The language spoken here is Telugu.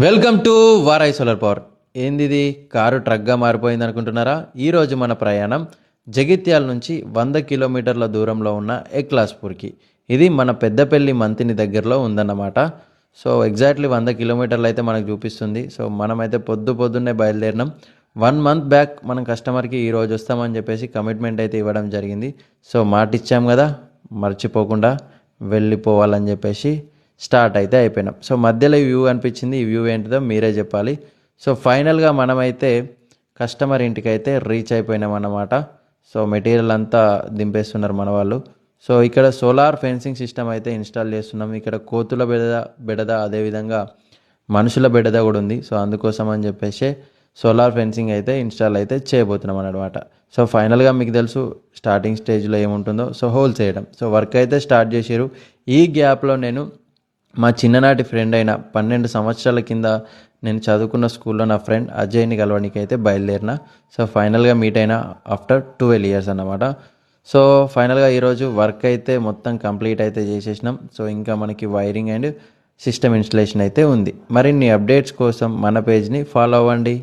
Welcome to Varayi solar power. ఏంది ఇది కారు ట్రక్గా మారిపోయింది అనుకుంటున్నారా? ఈరోజు మన ప్రయాణం జగిత్యాల నుంచి 100 కిలోమీటర్ల దూరంలో ఉన్న ఎక్లాస్పూర్కి. ఇది మన పెద్దపల్లి మంతిని దగ్గరలో ఉందన్నమాట. సో ఎగ్జాక్ట్లీ 100 కిలోమీటర్లు అయితే మనకు చూపిస్తుంది. సో మనమైతే పొద్దున్నే బయలుదేరినాం. 1 మంత్ బ్యాక్ మనం కస్టమర్కి ఈరోజు వస్తామని చెప్పేసి కమిట్మెంట్ అయితే ఇవ్వడం జరిగింది. సో మాట ఇచ్చాం కదా, మర్చిపోకుండా వెళ్ళిపోవాలని చెప్పేసి స్టార్ట్ అయితే అయిపోయినాం. సో మధ్యలో ఈ వ్యూ అనిపించింది. ఈ వ్యూ ఏంటిదో మీరే చెప్పాలి. సో ఫైనల్గా మనమైతే కస్టమర్ ఇంటికి అయితే రీచ్ అయిపోయినాం అన్నమాట. సో మెటీరియల్ అంతా దింపేస్తున్నారు మన వాళ్ళు. సో ఇక్కడ సోలార్ ఫెన్సింగ్ సిస్టమ్ అయితే ఇన్స్టాల్ చేస్తున్నాం. ఇక్కడ కోతుల బెడద అదేవిధంగా మనుషుల బెడద కూడా ఉంది. సో అందుకోసం అని చెప్పేసి సోలార్ ఫెన్సింగ్ అయితే ఇన్స్టాల్ అయితే చేయబోతున్నాం అన్నమాట. సో ఫైనల్గా మీకు తెలుసు స్టార్టింగ్ స్టేజ్లో ఏముంటుందో. సో హోల్స్ చేయడం. సో వర్క్ అయితే స్టార్ట్ చేసారు. ఈ గ్యాప్లో నేను మా చిన్ననాటి ఫ్రెండ్ అయిన 12 సంవత్సరాల కింద నేను చదువుకున్న స్కూల్లో నా ఫ్రెండ్ అజయ్ని కలవడానికి అయితే బయలుదేరిన. సో ఫైనల్గా మీట్ అయినా ఆఫ్టర్ 12 ఇయర్స్ అన్నమాట. సో ఫైనల్గా ఈరోజు వర్క్ అయితే మొత్తం కంప్లీట్ అయితే చేసేసినాం. సో ఇంకా మనకి వైరింగ్ అండ్ సిస్టమ్ ఇన్స్టలేషన్ అయితే ఉంది. మరిన్ని అప్డేట్స్ కోసం మన పేజ్ని ఫాలో అవ్వండి.